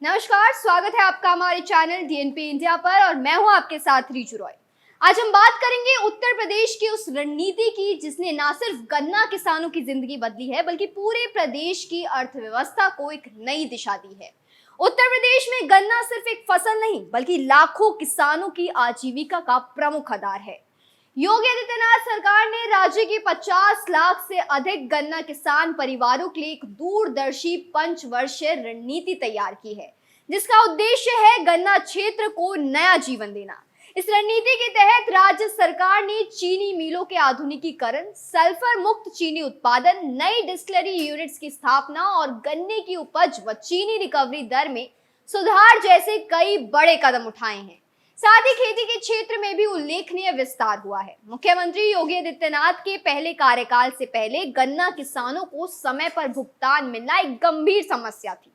नमस्कार, स्वागत है आपका हमारे चैनल डीएनपी इंडिया पर और मैं हूं आपके साथ रीचू रॉय। आज हम बात करेंगे उत्तर प्रदेश की उस रणनीति की जिसने ना सिर्फ गन्ना किसानों की जिंदगी बदली है बल्कि पूरे प्रदेश की अर्थव्यवस्था को एक नई दिशा दी है। उत्तर प्रदेश में गन्ना सिर्फ एक फसल नहीं बल्कि लाखों किसानों की आजीविका का प्रमुख आधार है। योगी आदित्यनाथ सरकार ने राज्य के 50 लाख से अधिक गन्ना किसान परिवारों के लिए एक दूरदर्शी पंचवर्षीय रणनीति तैयार की है, जिसका उद्देश्य है गन्ना क्षेत्र को नया जीवन देना। इस रणनीति के तहत राज्य सरकार ने चीनी मिलों के आधुनिकीकरण, सल्फर मुक्त चीनी उत्पादन, नई डिस्टिलरी यूनिट्स की स्थापना और गन्ने की उपज व चीनी रिकवरी दर में सुधार जैसे कई बड़े कदम उठाए हैं। साथ ही खेती के क्षेत्र में भी उल्लेखनीय विस्तार हुआ है। मुख्यमंत्री योगी आदित्यनाथ के पहले कार्यकाल से पहले गन्ना किसानों को समय पर भुगतान मिलना एक गंभीर समस्या थी।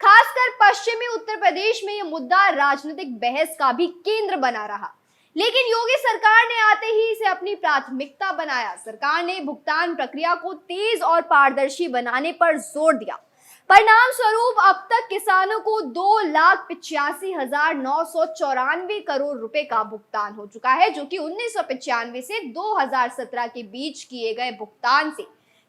खासकर पश्चिमी उत्तर प्रदेश में यह मुद्दा राजनीतिक बहस का भी केंद्र बना रहा, लेकिन योगी सरकार ने आते ही इसे अपनी प्राथमिकता बनाया। सरकार ने भुगतान प्रक्रिया को तेज और पारदर्शी बनाने पर जोर दिया। परिणाम स्वरूप अब तक किसानों को 2,85,994 करोड़ रुपए का भुगतान हो चुका है, जो कि 1995 से 2017 के बीच किए गए भुगतान से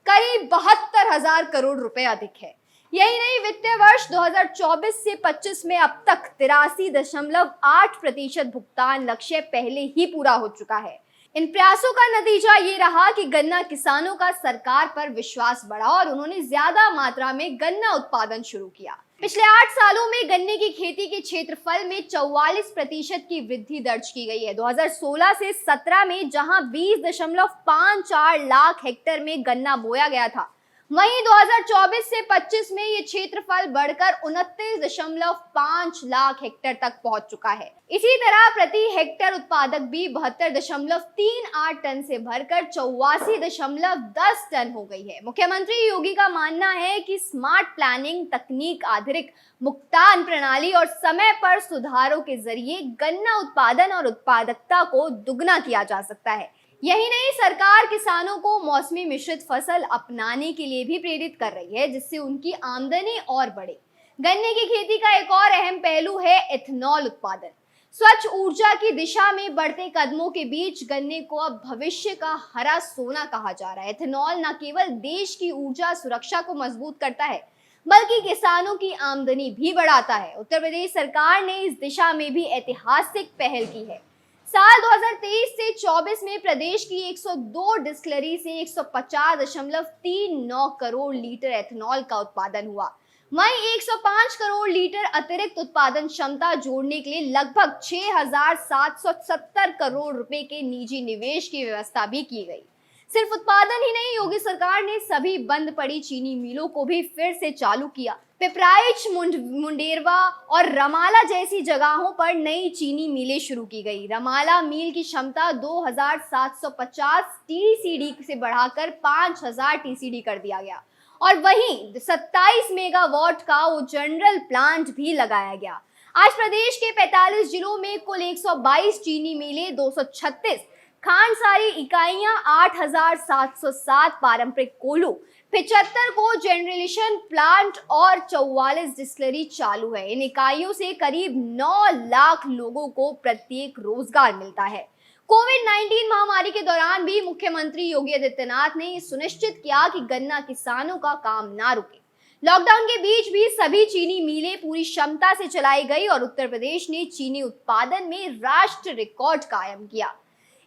करीब 72,000 करोड़ रुपए अधिक है। यही नहीं, वित्तीय वर्ष 2024 से 25 में अब तक 83.8% भुगतान लक्ष्य पहले ही पूरा हो चुका है। इन प्रयासों का नतीजा ये रहा कि गन्ना किसानों का सरकार पर विश्वास बढ़ा और उन्होंने ज्यादा मात्रा में गन्ना उत्पादन शुरू किया। पिछले 8 सालों में गन्ने की खेती के क्षेत्रफल में 44% की वृद्धि दर्ज की गई है। 2016 से 17 में जहां 20.54 लाख हेक्टेयर में गन्ना बोया गया था, वहीं 2024 से 25 में ये क्षेत्रफल बढ़कर 29.5 लाख हेक्टेयर तक पहुंच चुका है। इसी तरह प्रति हेक्टेयर उत्पादक भी 72.38 टन से बढ़कर 84.10 टन हो गई है। मुख्यमंत्री योगी का मानना है कि स्मार्ट प्लानिंग, तकनीक आधारित भुगतान प्रणाली और समय पर सुधारों के जरिए गन्ना उत्पादन और उत्पादकता को दुगना किया जा सकता है। यही नहीं, सरकार किसानों को मौसमी मिश्रित फसल अपनाने के लिए भी प्रेरित कर रही है, जिससे उनकी आमदनी और बढ़े। गन्ने की खेती का एक और अहम पहलू है एथेनॉल उत्पादन। स्वच्छ ऊर्जा की दिशा में बढ़ते कदमों के बीच गन्ने को अब भविष्य का हरा सोना कहा जा रहा है। एथेनॉल न केवल देश की ऊर्जा सुरक्षा को मजबूत करता है बल्कि किसानों की आमदनी भी बढ़ाता है। उत्तर प्रदेश सरकार ने इस दिशा में भी ऐतिहासिक पहल की है। साल 2023 से 24 में प्रदेश की 102 डिस्टिलरी से 150.39 करोड़ लीटर एथेनॉल का उत्पादन हुआ। वहीं 105 करोड़ लीटर अतिरिक्त उत्पादन क्षमता जोड़ने के लिए लगभग 6,770 करोड़ रुपए के निजी निवेश की व्यवस्था भी की गई। सिर्फ उत्पादन ही नहीं, योगी सरकार ने सभी बंद पड़ी चीनी मिलों को भी फिर से चालू किया। पिपराइच, मुंडेरवा और रमाला जैसी जगहों पर नई चीनी मिलें शुरू की गई। रमाला मिल की क्षमता 2,750 टीसीडी से बढ़ाकर 5,000 टीसीडी कर दिया गया और वहीं 27 मेगावाट का वो जनरल प्लांट भी लगाया गया। आज प्रदेश के 45 जिलों में कुल 122 चीनी मिलें, 236 खांडसारी इकाइयां, 8,707 पारंपरिक कोल्हू, 75 को जनरलेशन प्लांट और 44 डिस्टिलरी चालू है। इन इकाइयों से करीब 9 लाख लोगों को प्रत्येक रोजगार मिलता है। कोविड-19 महामारी के दौरान भी मुख्यमंत्री योगी आदित्यनाथ ने ये सुनिश्चित किया कि गन्ना किसानों का काम ना रुके। लॉकडाउन के बीच भी सभी चीनी मिलें पूरी क्षमता से चलाई गई और उत्तर प्रदेश ने चीनी उत्पादन में राष्ट्रीय रिकॉर्ड कायम किया।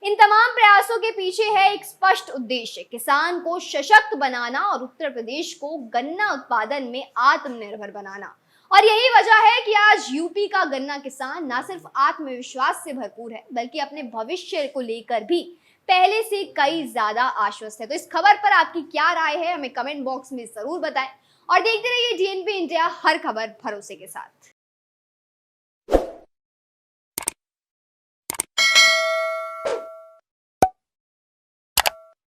इन तमाम प्रयासों के पीछे है एक स्पष्ट उद्देश्य, किसान को सशक्त बनाना और उत्तर प्रदेश को गन्ना उत्पादन में आत्मनिर्भर बनाना। और यही वजह है कि आज यूपी का गन्ना किसान न सिर्फ आत्मविश्वास से भरपूर है बल्कि अपने भविष्य को लेकर भी पहले से कई ज्यादा आश्वस्त है। तो इस खबर पर आपकी क्या राय है, हमें कमेंट बॉक्स में जरूर बताएं और देखते रहिए डीएनपी इंडिया, हर खबर भरोसे के साथ।